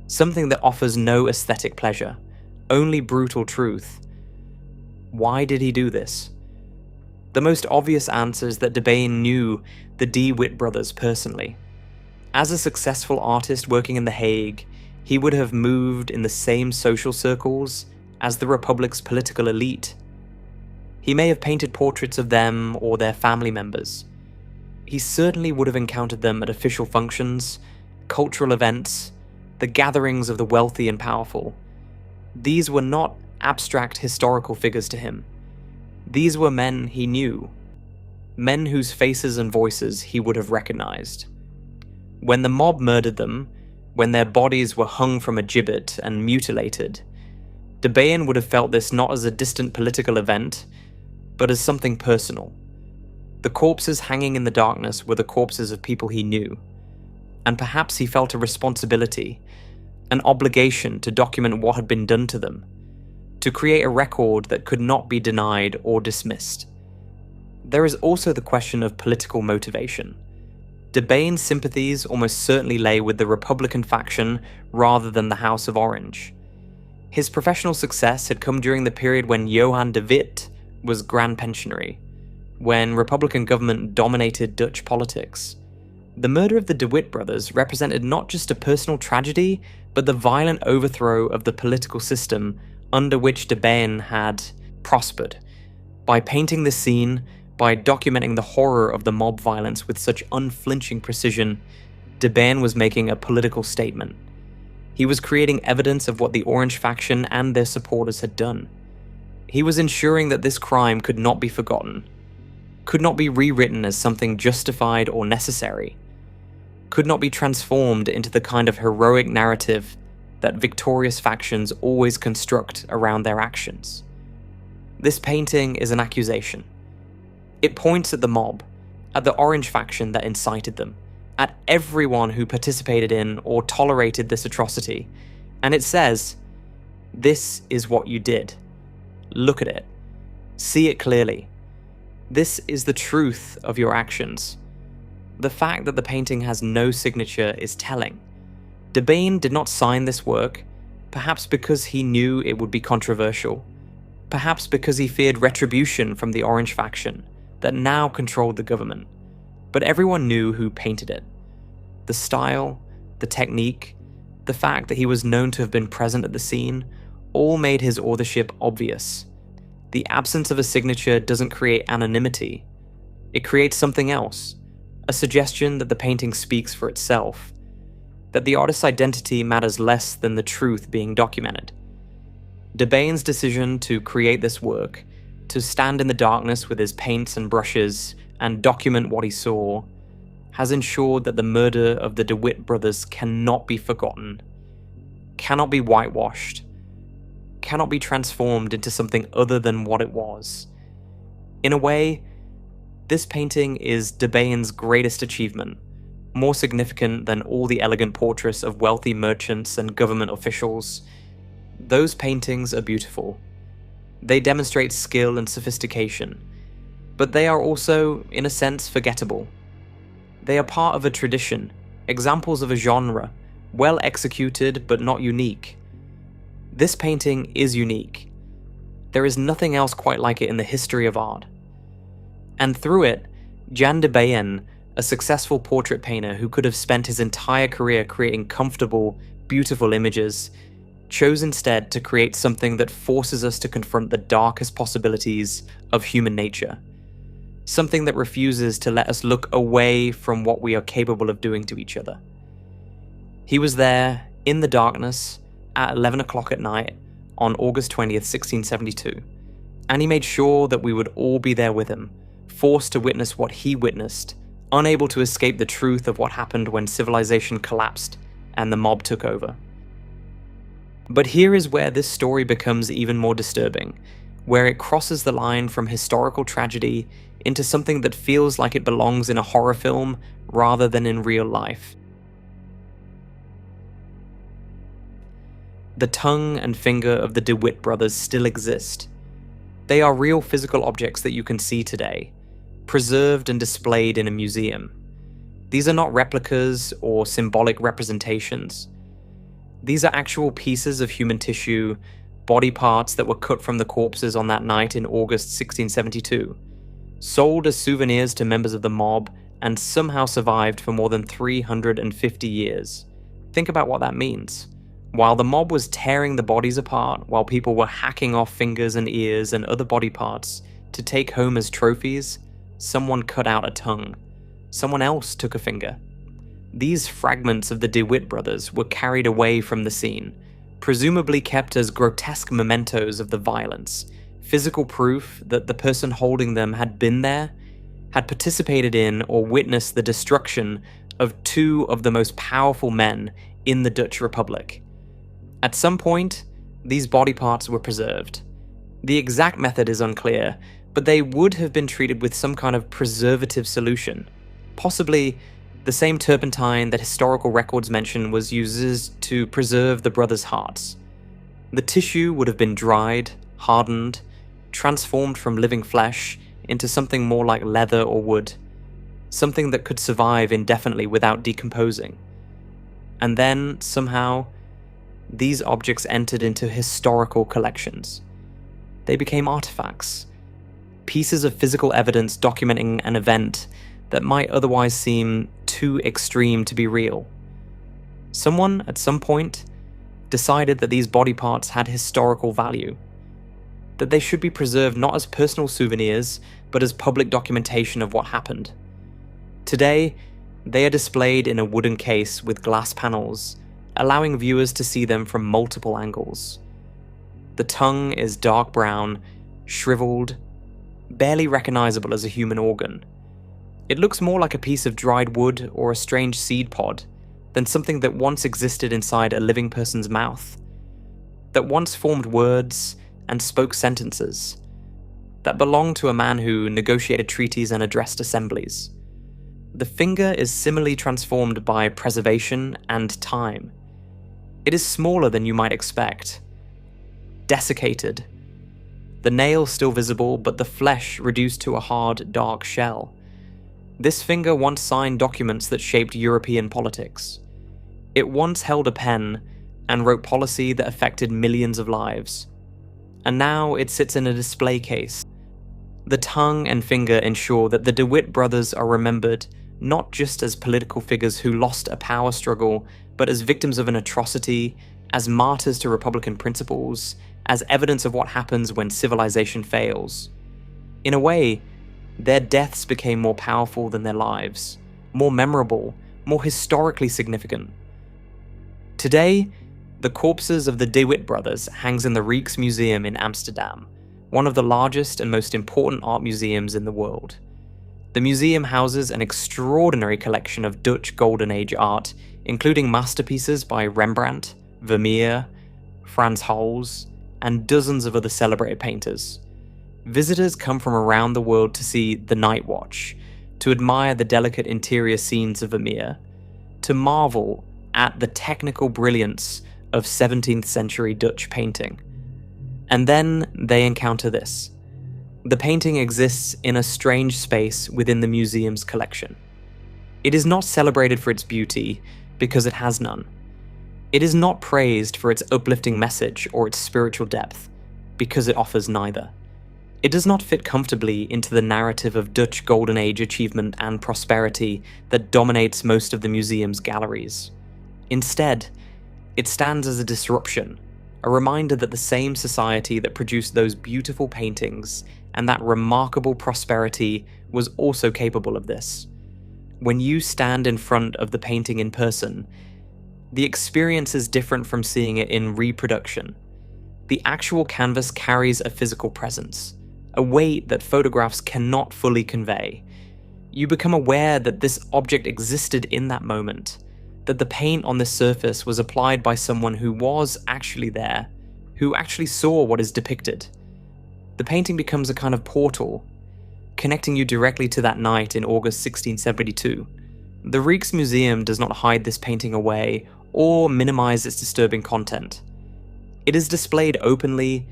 Something that offers no aesthetic pleasure, only brutal truth. Why did he do this? The most obvious answer is that De Baen knew the Witt Brothers personally. As a successful artist working in The Hague, he would have moved in the same social circles as the Republic's political elite. He may have painted portraits of them or their family members. He certainly would have encountered them at official functions, cultural events, the gatherings of the wealthy and powerful. These were not abstract historical figures to him. These were men he knew, men whose faces and voices he would have recognized. When the mob murdered them, when their bodies were hung from a gibbet and mutilated, De Baen would have felt this not as a distant political event, but as something personal. The corpses hanging in the darkness were the corpses of people he knew, and perhaps he felt a responsibility, an obligation to document what had been done to them, to create a record that could not be denied or dismissed. There is also the question of political motivation. De Baen's sympathies almost certainly lay with the Republican faction rather than the House of Orange. His professional success had come during the period when Johan de Witt was Grand Pensionary, when Republican government dominated Dutch politics. The murder of the De Witt brothers represented not just a personal tragedy, but the violent overthrow of the political system under which De Baen had prospered. By painting this scene, by documenting the horror of the mob violence with such unflinching precision, De Baen was making a political statement. He was creating evidence of what the Orange faction and their supporters had done. He was ensuring that this crime could not be forgotten, could not be rewritten as something justified or necessary, could not be transformed into the kind of heroic narrative that victorious factions always construct around their actions. This painting is an accusation. It points at the mob, at the Orange faction that incited them, at everyone who participated in or tolerated this atrocity, and it says, "This is what you did. Look at it. See it clearly. This is the truth of your actions." The fact that the painting has no signature is telling. De Baen did not sign this work, perhaps because he knew it would be controversial, perhaps because he feared retribution from the Orange faction that now controlled the government, but everyone knew who painted it. The style, the technique, the fact that he was known to have been present at the scene, all made his authorship obvious. The absence of a signature doesn't create anonymity. It creates something else, a suggestion that the painting speaks for itself, that the artist's identity matters less than the truth being documented. De Baen's decision to create this work, to stand in the darkness with his paints and brushes and document what he saw, has ensured that the murder of the De Witt brothers cannot be forgotten, cannot be whitewashed, cannot be transformed into something other than what it was. In a way, This painting is de Baen's greatest achievement, more significant than all the elegant portraits of wealthy merchants and government officials. Those paintings are beautiful. They demonstrate skill and sophistication, but they are also, in a sense, forgettable. They are part of a tradition, examples of a genre, well executed but not unique. This painting is unique. There is nothing else quite like it in the history of art. And through it, Jan de Baen, a successful portrait painter who could have spent his entire career creating comfortable, beautiful images, chose instead to create something that forces us to confront the darkest possibilities of human nature. Something that refuses to let us look away from what we are capable of doing to each other. He was there, in the darkness, at 11 o'clock at night, on August 20th, 1672, and he made sure that we would all be there with him, forced to witness what he witnessed, unable to escape the truth of what happened when civilization collapsed and the mob took over. But here is where this story becomes even more disturbing, where it crosses the line from historical tragedy into something that feels like it belongs in a horror film rather than in real life. The tongue and finger of the de Witt brothers still exist. They are real physical objects that you can see today, preserved and displayed in a museum. These are not replicas or symbolic representations. These are actual pieces of human tissue, body parts that were cut from the corpses on that night in August 1672, sold as souvenirs to members of the mob, and somehow survived for more than 350 years. Think about what that means. While the mob was tearing the bodies apart, while people were hacking off fingers and ears and other body parts to take home as trophies, someone cut out a tongue. Someone else took a finger. These fragments of the de Witt brothers were carried away from the scene, presumably kept as grotesque mementos of the violence, physical proof that the person holding them had been there, had participated in or witnessed the destruction of two of the most powerful men in the Dutch Republic. At some point, these body parts were preserved. The exact method is unclear, but they would have been treated with some kind of preservative solution. Possibly the same turpentine that historical records mention was used to preserve the brothers' hearts. The tissue would have been dried, hardened, transformed from living flesh into something more like leather or wood, something that could survive indefinitely without decomposing. And then, somehow, these objects entered into historical collections. They became artifacts, pieces of physical evidence documenting an event that might otherwise seem too extreme to be real. Someone, at some point, decided that these body parts had historical value, that they should be preserved not as personal souvenirs, but as public documentation of what happened. Today, they are displayed in a wooden case with glass panels, allowing viewers to see them from multiple angles. The tongue is dark brown, shriveled, barely recognizable as a human organ. It looks more like a piece of dried wood or a strange seed pod than something that once existed inside a living person's mouth, that once formed words and spoke sentences, that belonged to a man who negotiated treaties and addressed assemblies. The finger is similarly transformed by preservation and time. It is smaller than you might expect, desiccated. The nail still visible, but the flesh reduced to a hard, dark shell. This finger once signed documents that shaped European politics. It once held a pen and wrote policy that affected millions of lives. And now it sits in a display case. The tongue and finger ensure that the de Witt brothers are remembered not just as political figures who lost a power struggle, but as victims of an atrocity, as martyrs to Republican principles, as evidence of what happens when civilization fails. In a way, their deaths became more powerful than their lives, more memorable, more historically significant. Today, the corpses of the de Witt brothers hangs in the Rijksmuseum in Amsterdam, one of the largest and most important art museums in the world. The museum houses an extraordinary collection of Dutch Golden Age art, including masterpieces by Rembrandt, Vermeer, Frans Hals, and dozens of other celebrated painters. Visitors come from around the world to see the Night Watch, to admire the delicate interior scenes of Vermeer, to marvel at the technical brilliance of 17th century Dutch painting. And then they encounter this. The painting exists in a strange space within the museum's collection. It is not celebrated for its beauty because it has none. It is not praised for its uplifting message or its spiritual depth because it offers neither. It does not fit comfortably into the narrative of Dutch Golden Age achievement and prosperity that dominates most of the museum's galleries. Instead, it stands as a disruption, a reminder that the same society that produced those beautiful paintings and that remarkable prosperity was also capable of this. When you stand in front of the painting in person, the experience is different from seeing it in reproduction. The actual canvas carries a physical presence, a weight that photographs cannot fully convey. You become aware that this object existed in that moment, that the paint on this surface was applied by someone who was actually there, who actually saw what is depicted. The painting becomes a kind of portal, connecting you directly to that night in August 1672. The Rijksmuseum does not hide this painting away or minimize its disturbing content. It is displayed openly,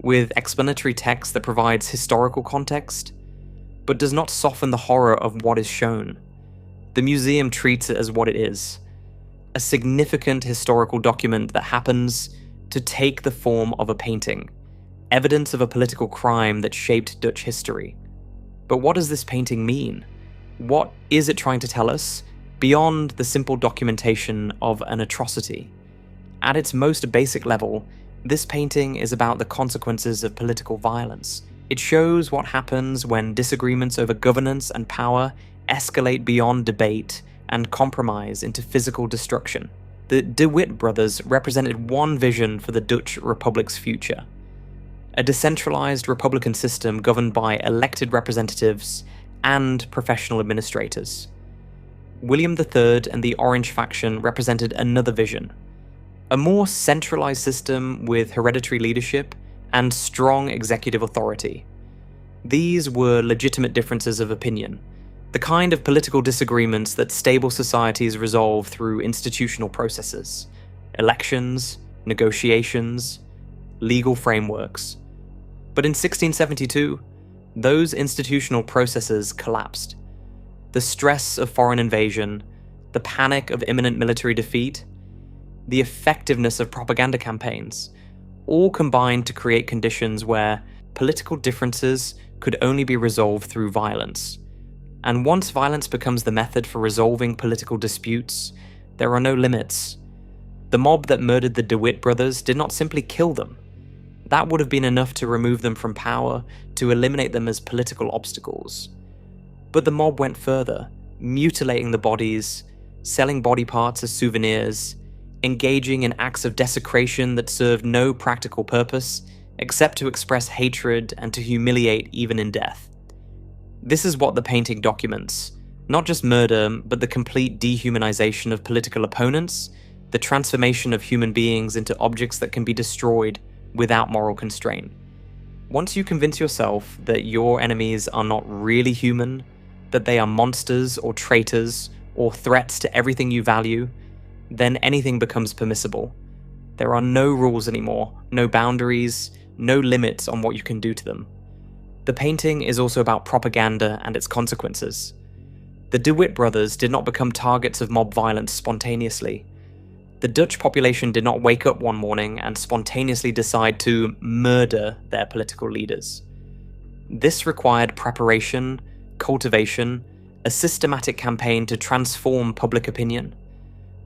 with explanatory text that provides historical context, but does not soften the horror of what is shown. The museum treats it as what it is, a significant historical document that happens to take the form of a painting, evidence of a political crime that shaped Dutch history. But what does this painting mean? What is it trying to tell us, beyond the simple documentation of an atrocity? At its most basic level, this painting is about the consequences of political violence. It shows what happens when disagreements over governance and power escalate beyond debate and compromise into physical destruction. The De Witt brothers represented one vision for the Dutch Republic's future: a decentralized republican system governed by elected representatives and professional administrators. William III and the Orange faction represented another vision: a more centralized system with hereditary leadership and strong executive authority. These were legitimate differences of opinion, the kind of political disagreements that stable societies resolve through institutional processes, elections, negotiations, legal frameworks. But in 1672, those institutional processes collapsed. The stress of foreign invasion, the panic of imminent military defeat, the effectiveness of propaganda campaigns, all combined to create conditions where political differences could only be resolved through violence. And once violence becomes the method for resolving political disputes, there are no limits. The mob that murdered the De Witt brothers did not simply kill them. That would have been enough to remove them from power, to eliminate them as political obstacles. But the mob went further, mutilating the bodies, selling body parts as souvenirs, engaging in acts of desecration that served no practical purpose except to express hatred and to humiliate even in death. This is what the painting documents: not just murder, but the complete dehumanization of political opponents, the transformation of human beings into objects that can be destroyed without moral constraint. Once you convince yourself that your enemies are not really human, that they are monsters or traitors or threats to everything you value, then anything becomes permissible. There are no rules anymore, no boundaries, no limits on what you can do to them. The painting is also about propaganda and its consequences. The De Witt brothers did not become targets of mob violence spontaneously. The Dutch population did not wake up one morning and spontaneously decide to murder their political leaders. This required preparation, cultivation, a systematic campaign to transform public opinion.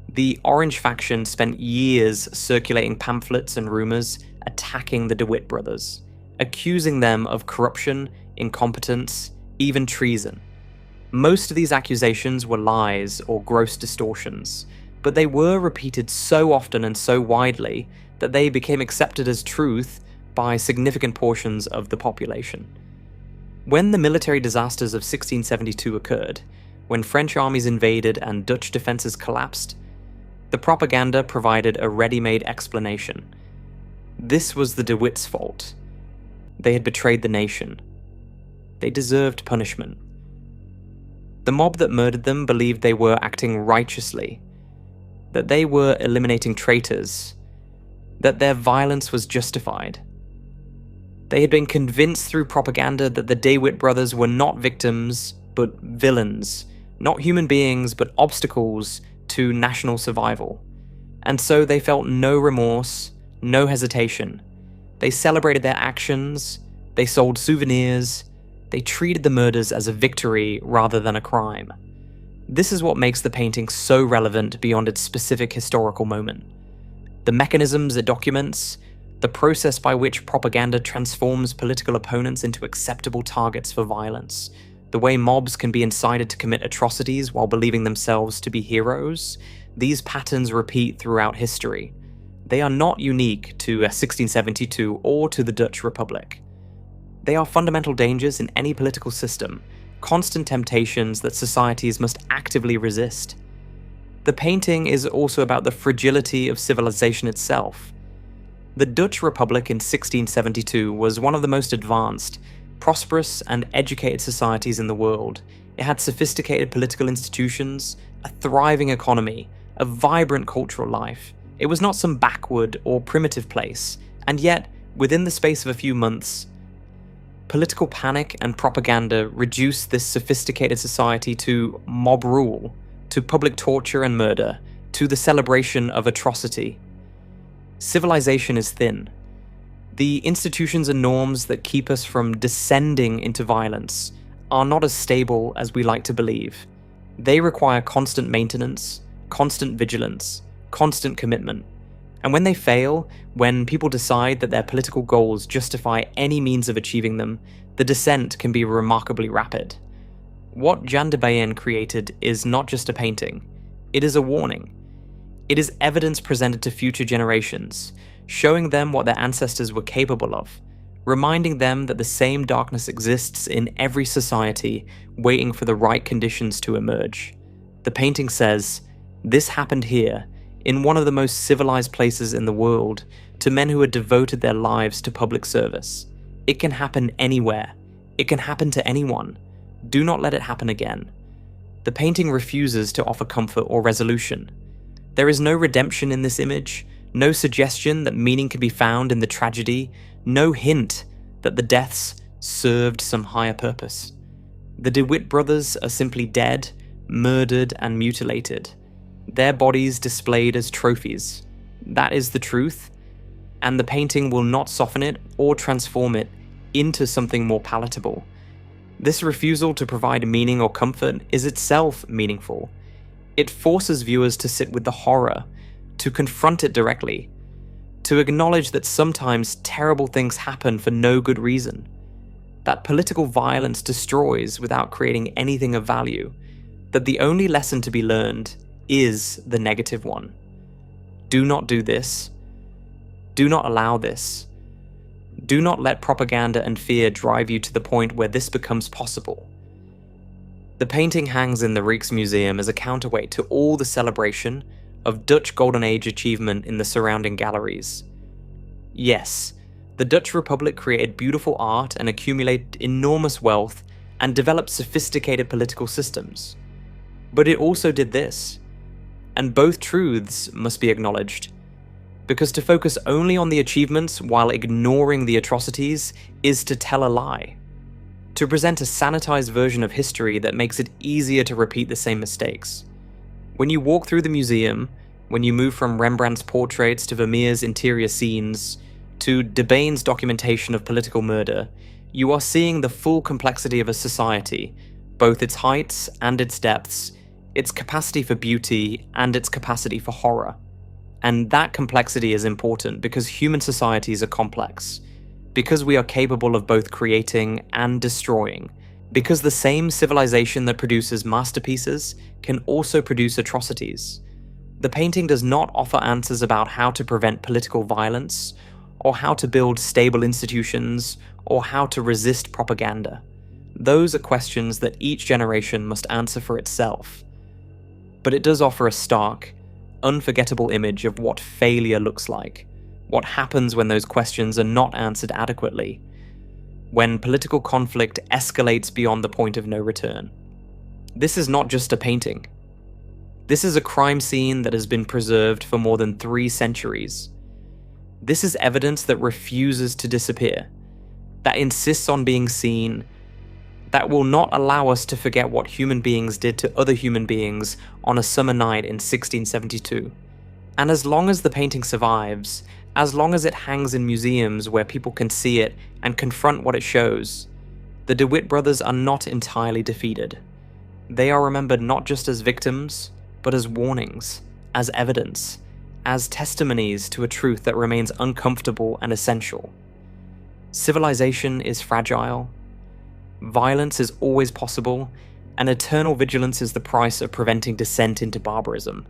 The Orange faction spent years circulating pamphlets and rumors attacking the De Witt brothers, accusing them of corruption, incompetence, even treason. Most of these accusations were lies or gross distortions, but they were repeated so often and so widely that they became accepted as truth by significant portions of the population. When the military disasters of 1672 occurred, when French armies invaded and Dutch defenses collapsed, the propaganda provided a ready-made explanation. This was the De Witt's fault. They had betrayed the nation. They deserved punishment. The mob that murdered them believed they were acting righteously, that they were eliminating traitors, that their violence was justified. They had been convinced through propaganda that the Witt brothers were not victims, but villains, not human beings, but obstacles to national survival. And so they felt no remorse, no hesitation. They celebrated their actions, they sold souvenirs, they treated the murders as a victory rather than a crime. This is what makes the painting so relevant beyond its specific historical moment. The mechanisms it documents, the process by which propaganda transforms political opponents into acceptable targets for violence, the way mobs can be incited to commit atrocities while believing themselves to be heroes, these patterns repeat throughout history. They are not unique to 1672 or to the Dutch Republic. They are fundamental dangers in any political system, constant temptations that societies must actively resist. The painting is also about the fragility of civilization itself. The Dutch Republic in 1672 was one of the most advanced, prosperous, and educated societies in the world. It had sophisticated political institutions, a thriving economy, a vibrant cultural life. It was not some backward or primitive place, and yet, within the space of a few months, political panic and propaganda reduced this sophisticated society to mob rule, to public torture and murder, to the celebration of atrocity. Civilization is thin. The institutions and norms that keep us from descending into violence are not as stable as we like to believe. They require constant maintenance, constant vigilance, constant commitment. And when they fail, when people decide that their political goals justify any means of achieving them, the descent can be remarkably rapid. What Jan de Baen created is not just a painting, it is a warning. It is evidence presented to future generations, showing them what their ancestors were capable of, reminding them that the same darkness exists in every society, waiting for the right conditions to emerge. The painting says, "This happened here, in one of the most civilized places in the world, to men who had devoted their lives to public service. It can happen anywhere. It can happen to anyone. Do not let it happen again." The painting refuses to offer comfort or resolution. There is no redemption in this image, no suggestion that meaning can be found in the tragedy, no hint that the deaths served some higher purpose. The Witt brothers are simply dead, murdered, and mutilated. Their bodies displayed as trophies. That is the truth, and the painting will not soften it or transform it into something more palatable. This refusal to provide meaning or comfort is itself meaningful. It forces viewers to sit with the horror, to confront it directly, to acknowledge that sometimes terrible things happen for no good reason, that political violence destroys without creating anything of value, that the only lesson to be learned is the negative one. Do not do this. Do not allow this. Do not let propaganda and fear drive you to the point where this becomes possible. The painting hangs in the Rijksmuseum as a counterweight to all the celebration of Dutch Golden Age achievement in the surrounding galleries. Yes, the Dutch Republic created beautiful art and accumulated enormous wealth and developed sophisticated political systems. But it also did this. And both truths must be acknowledged. Because to focus only on the achievements while ignoring the atrocities is to tell a lie. To present a sanitized version of history that makes it easier to repeat the same mistakes. When you walk through the museum, when you move from Rembrandt's portraits to Vermeer's interior scenes, to de Baen's documentation of political murder, you are seeing the full complexity of a society, both its heights and its depths, its capacity for beauty and its capacity for horror. And that complexity is important because human societies are complex, because we are capable of both creating and destroying, because the same civilization that produces masterpieces can also produce atrocities. The painting does not offer answers about how to prevent political violence, or how to build stable institutions, or how to resist propaganda. Those are questions that each generation must answer for itself. But it does offer a stark, unforgettable image of what failure looks like, what happens when those questions are not answered adequately. when political conflict escalates beyond the point of no return. This is not just a painting. This is a crime scene that has been preserved for more than 3 centuries. This is evidence that refuses to disappear, that insists on being seen, that will not allow us to forget what human beings did to other human beings on a summer night in 1672. And as long as the painting survives, as long as it hangs in museums where people can see it and confront what it shows, the Witt brothers are not entirely defeated. They are remembered not just as victims, but as warnings, as evidence, as testimonies to a truth that remains uncomfortable and essential. Civilization is fragile, violence is always possible, and eternal vigilance is the price of preventing descent into barbarism.